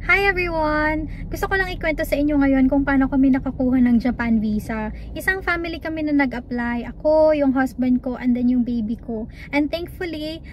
Hi everyone! Gusto ko lang ikwento sa inyo ngayon kung paano kami nakakuha ng Japan visa. Isang family kami na nag-apply. Ako, yung husband ko, and then yung baby ko. And thankfully,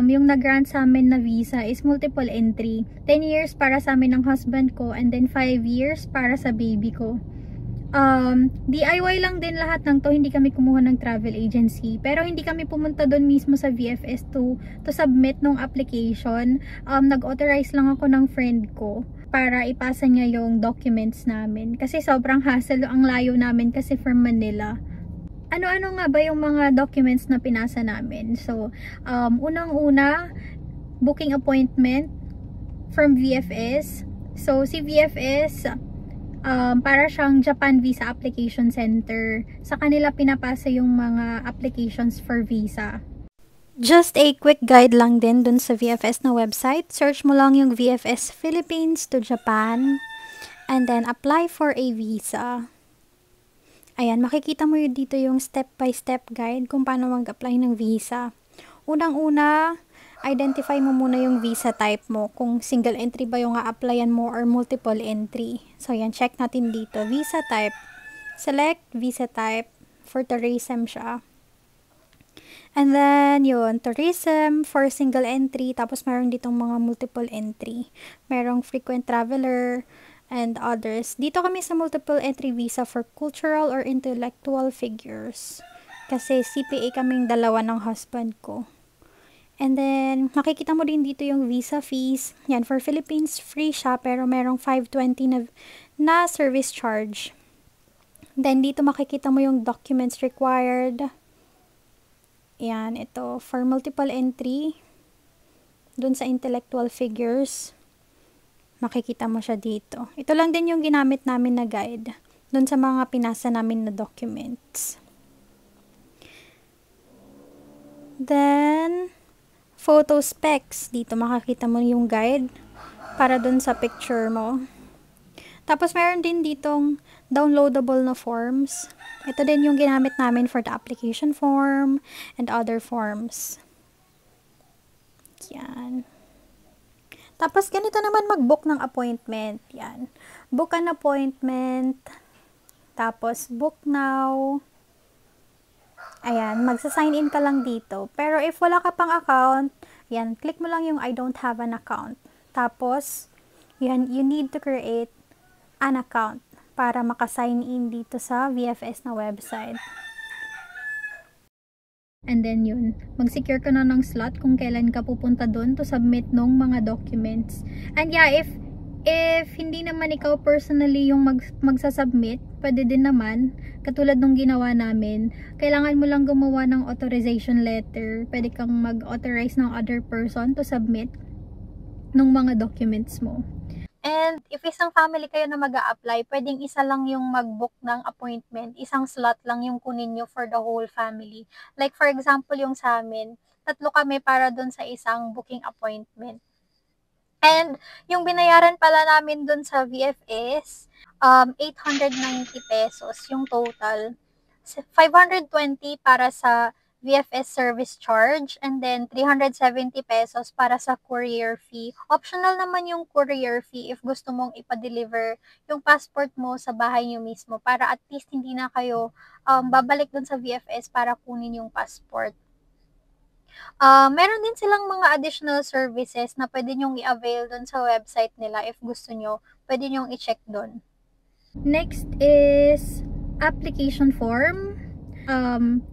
yung nag-grant sa amin na visa is multiple entry. 10 years para sa amin ng husband ko, and then 5 years para sa baby ko. DIY lang din lahat ng to, hindi kami kumuha ng travel agency, pero hindi kami pumunta doon mismo sa VFS to submit ng application. Nag-authorize lang ako ng friend ko para ipasa niya yung documents namin kasi sobrang hassle, ang layo namin kasi from Manila. Ano-ano nga ba yung mga documents na pinasa namin? So, unang-una, booking appointment from VFS. So, si VFS, para siyang Japan Visa Application Center. Sa kanila pinapasa yung mga applications for visa. Just a quick guide lang din dun sa VFS na website. Search mo lang yung VFS Philippines to Japan and then apply for a visa. Ayan, makikita mo yun dito yung step-by-step guide kung paano mag-apply ng visa. Unang-una, identify mo muna yung visa type mo, kung single entry ba yung a-applyan mo or multiple entry. So yan, check natin dito, visa type. Select visa type, for tourism siya. And then yun, tourism for single entry, tapos meron ditong mga multiple entry. Merong frequent traveler and others. Dito kami sa multiple entry visa for cultural or intellectual figures. Kasi CPA kaming dalawa ng husband ko. And then, makikita mo din dito yung visa fees. Yan, for Philippines, free siya, pero merong 520 na service charge. Then, dito makikita mo yung documents required. Yan, ito, for multiple entry, dun sa intellectual figures, makikita mo siya dito. Ito lang din yung ginamit namin na guide, dun sa mga pinasa namin na documents. Then, photo specs. Dito makakita mo yung guide para dun sa picture mo. Tapos meron din ditong downloadable na forms. Ito din yung ginamit namin for the application form and other forms. Yan. Tapos ganito naman mag-book ng appointment. Yan. Book an appointment. Tapos book now. Ayan, magsa-sign in ka lang dito. Pero if wala ka pang account, yan, click mo lang yung I don't have an account. Tapos, yan, you need to create an account para maka-sign in dito sa VFS na website. And then yun, mag-secure ka na ng slot kung kailan ka pupunta doon to submit nung mga documents. And yeah, if hindi naman ikaw personally yung magsasubmit, pwede din naman, katulad nung ginawa namin, kailangan mo lang gumawa ng authorization letter. Pwede kang mag-authorize ng other person to submit nung mga documents mo. And if isang family kayo na mag-a-apply, pwedeng isa lang yung mag-book ng appointment. Isang slot lang yung kunin nyo for the whole family. Like for example, yung sa amin, 3 kami para dun sa isang booking appointment. And yung binayaran pala namin dun sa VFS, 890 pesos yung total. 520 para sa VFS service charge, and then 370 pesos para sa courier fee. Optional naman yung courier fee if gusto mong ipa-deliver yung passport mo sa bahay nyo mismo para at least hindi na kayo babalik dun sa VFS para kunin yung passport. Meron din silang mga additional services na pwede nyong i-avail dun sa website nila if gusto nyo. Pwede nyong i-check dun. Next is application form.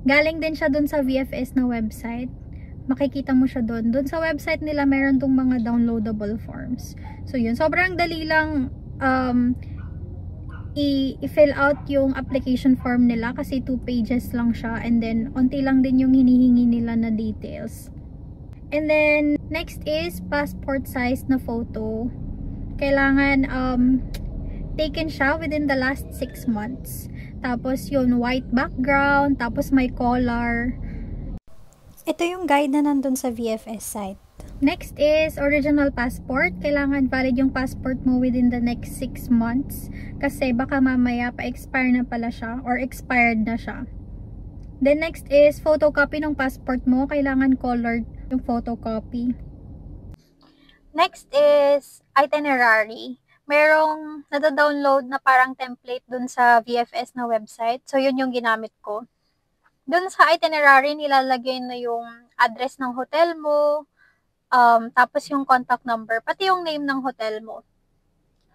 Galing din siya dun sa VFS na website. Makikita mo siya dun. Dun sa website nila meron tong mga downloadable forms. So yun, sobrang dali lang i-fill out yung application form nila kasi 2 pages lang siya, and then onti lang din yung hinihingi nila na details. And then next is passport size na photo. Kailangan taken siya within the last 6 months. Tapos yun, white background, tapos may collar. Ito yung guide na nandun sa VFS site. Next is original passport. Kailangan valid yung passport mo within the next 6 months. Kasi baka mamaya pa-expire na pala siya or expired na siya. Then next is photocopy ng passport mo. Kailangan colored yung photocopy. Next is itinerary. Merong nada-download na parang template dun sa VFS na website. So, yun yung ginamit ko. Dun sa itinerary, nilalagay na yung address ng hotel mo, tapos yung contact number, pati yung name ng hotel mo.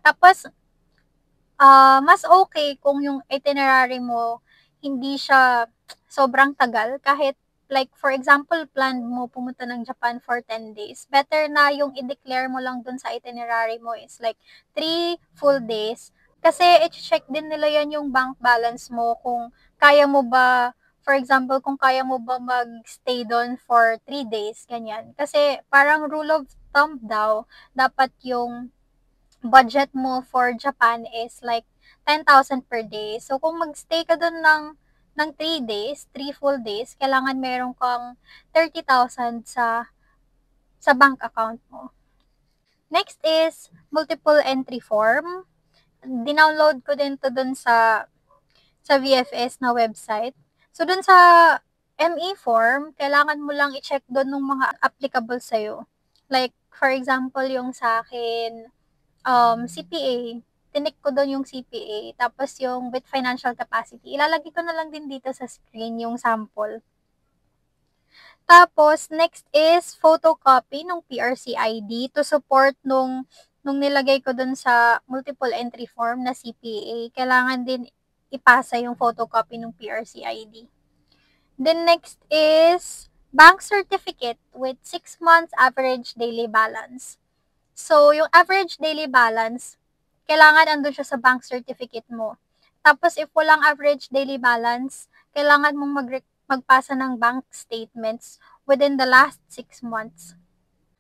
Tapos, mas okay kung yung itinerary mo, hindi siya sobrang tagal. Kahit, like, for example, plan mo pumunta ng Japan for 10 days. Better na yung i-declare mo lang dun sa itinerary mo is like 3 full days. Kasi, i-check din nila yan yung bank balance mo kung kaya mo ba, for example, kung kaya mo ba mag-stay doon for 3 days, ganyan. Kasi, parang rule of thumb daw, dapat yung budget mo for Japan is like 10,000 per day. So, kung magstay ka dun ng 3 days, 3 full days, kailangan meron kang 30,000 sa bank account mo. Next is multiple entry form. Dinownload ko din to dun sa VFS na website. So, dun sa ME form, kailangan mo lang i-check dun ng mga applicable sa'yo. Like, for example, yung sa akin, CPA, tinik ko doon yung CPA, tapos yung with financial capacity. Ilalagay ko na lang din dito sa screen yung sample. Tapos, next is photocopy ng PRC ID to support nung nilagay ko doon sa multiple entry form na CPA. Kailangan din ipasa yung photocopy ng PRC ID. Then next is bank certificate with 6 months average daily balance. So, yung average daily balance, kailangan andun siya sa bank certificate mo. Tapos, if walang average daily balance, kailangan mong magpasa ng bank statements within the last 6 months.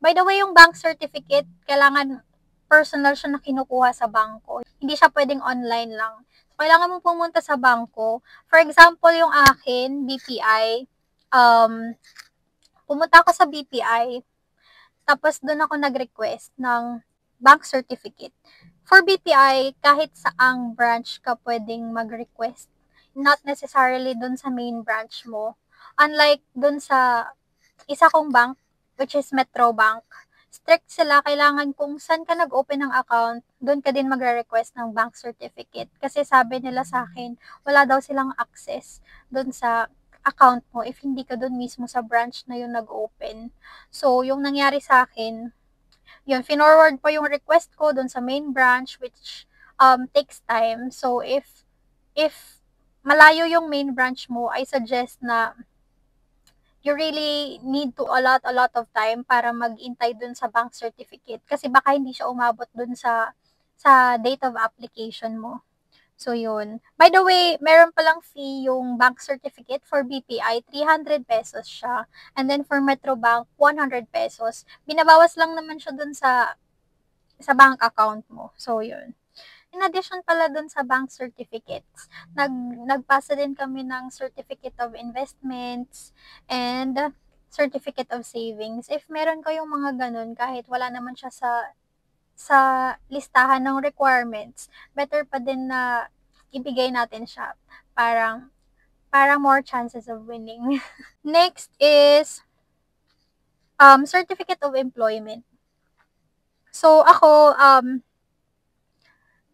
By the way, yung bank certificate, kailangan personal siya na kinukuha sa bangko. Hindi siya pwedeng online lang. So, kailangan mong pumunta sa bangko. For example, yung akin, BPI, pumunta ako sa BPI, tapos doon ako nag-request ng bank certificate. For BPI, kahit saang branch ka pwedeng mag-request. Not necessarily doon sa main branch mo. Unlike doon sa isa kong bank, which is Metro Bank, strict sila. Kailangan kung saan ka nag-open ng account, doon ka din magre-request ng bank certificate. Kasi sabi nila sa akin, wala daw silang access doon sa account mo if hindi ka doon mismo sa branch na yung nag-open. So, yung nangyari sa akin, yun, finorward pa yung request ko doon sa main branch which takes time. So, if malayo yung main branch mo, I suggest na you really need to allot a lot of time para mag-intay dun sa bank certificate kasi baka hindi siya umabot dun sa date of application mo. So, yun. By the way, meron palang fee yung bank certificate for BPI, 300 pesos siya. And then for Metro Bank, 100 pesos. Binabawas lang naman siya dun sa bank account mo. So, yun. In addition pala dun sa bank certificates, nagpasa din kami ng certificate of investments and certificate of savings. If meron kayong mga ganun, kahit wala naman siya sa listahan ng requirements, better pa din na ibigay natin siya. Para more chances of winning. Next is certificate of employment. So, ako,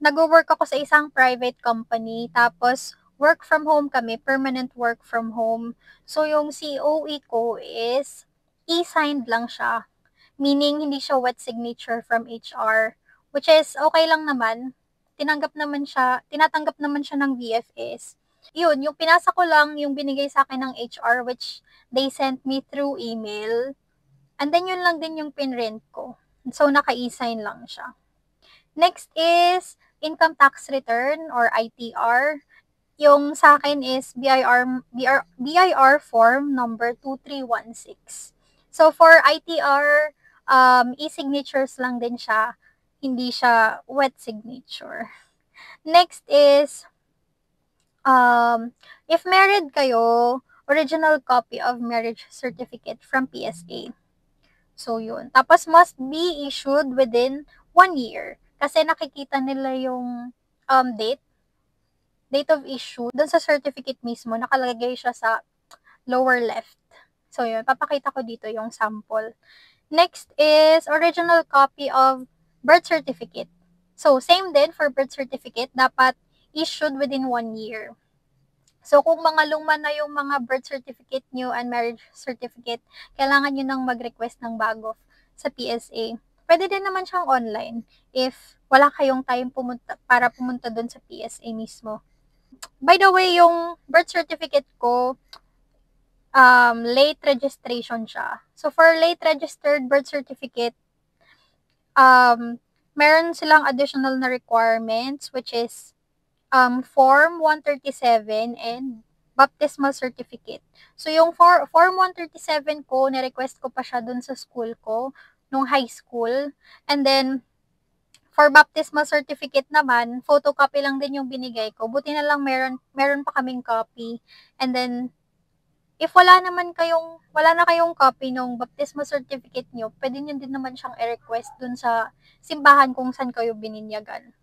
nag-work ako sa isang private company, tapos work from home kami, permanent work from home. So, yung COE ko is e-signed lang siya. Meaning, hindi siya wet signature from HR. Which is, okay lang naman. Tinatanggap naman siya ng VFS. Yun, yung pinasa ko lang, yung binigay sa akin ng HR, which they sent me through email. And then, yun lang din yung pinrent ko. So, naka-e-sign lang siya. Next is income tax return or ITR. Yung sa akin is BIR form number 2316. So, for ITR, e-signatures lang din siya. Hindi siya wet signature. Next is, if married kayo, original copy of marriage certificate from PSA. So, yun. Tapos, must be issued within 1 year. Kasi nakikita nila yung date of issue. Doon sa certificate mismo, nakalagay siya sa lower left. So, yun. Papakita ko dito yung sample. Next is original copy of birth certificate. So, same din for birth certificate, dapat issued within 1 year. So, kung mga luma na yung mga birth certificate nyo and marriage certificate, kailangan nyo nang mag-request ng bago sa PSA. Pwede din naman siyang online if wala kayong time para pumunta doon sa PSA mismo. By the way, yung birth certificate ko, late registration siya. So, for late registered birth certificate, meron silang additional na requirements, which is Form 137 and baptismal certificate. So, yung Form 137 ko, nirequest ko pa siya dun sa school ko, nung high school. And then, for baptismal certificate naman, photocopy lang din yung binigay ko. Buti na lang meron pa kaming copy. And then, if wala na kayong copy ng baptismal certificate nyo, pwede nyo din naman siyang i-request dun sa simbahan kung saan kayo bininyagan.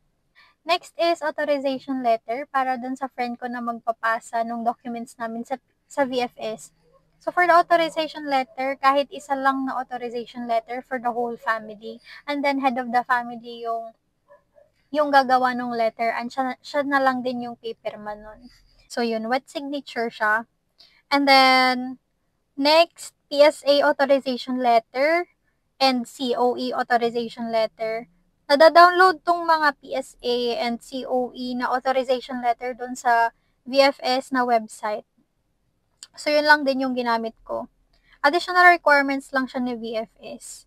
Next is authorization letter para dun sa friend ko na magpapasa ng documents namin sa VFS. So, for the authorization letter, kahit isa lang na authorization letter for the whole family. And then, head of the family yung gagawa ng letter and siya na lang din yung paperma nun. So, yun, wet signature siya. And then, next, PSA authorization letter and COE authorization letter. Nada-download tong mga PSA and COE na authorization letter doon sa VFS na website. So, yun lang din yung ginamit ko. Additional requirements lang siya ni VFS.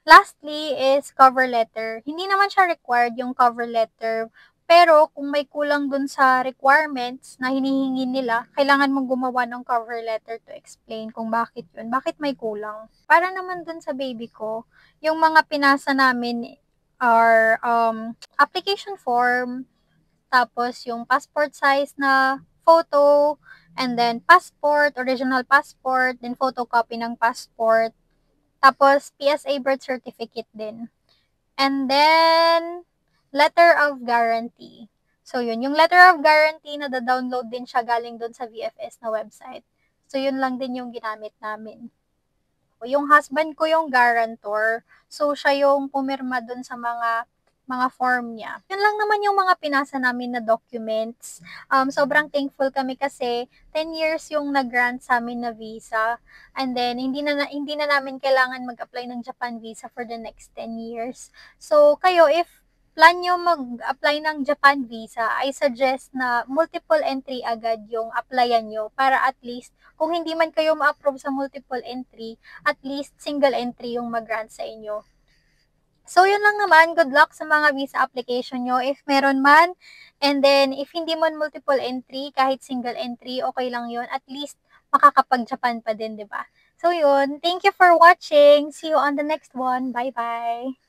Lastly is cover letter. Hindi naman siya required yung cover letter, pero kung may kulang dun sa requirements na hinihingi nila, kailangan mong gumawa ng cover letter to explain kung bakit yun, bakit may kulang. Para naman dun sa baby ko, yung mga pinasa namin are application form, tapos yung passport size na photo, and then passport, original passport, then photocopy ng passport, tapos PSA birth certificate din. And then, letter of guarantee. So, yun. Yung letter of guarantee, nada-download din siya galing doon sa VFS na website. So, yun lang din yung ginamit namin. Yung husband ko yung guarantor. So, siya yung pumirma doon sa mga form niya. Yun lang naman yung mga pinasa namin na documents. Sobrang thankful kami kasi 10 years yung nag-grant sa amin na visa. And then, hindi na namin kailangan mag-apply ng Japan visa for the next 10 years. So, kayo, if plan nyo mag-apply ng Japan visa, I suggest na multiple entry agad yung applyan nyo para at least, kung hindi man kayo ma-approve sa multiple entry, at least single entry yung mag-grant sa inyo. So, yun lang naman. Good luck sa mga visa application nyo if meron man. And then, if hindi man multiple entry, kahit single entry, okay lang yun. At least, makakapag-Japan pa din, di ba? So, yun. Thank you for watching. See you on the next one. Bye-bye!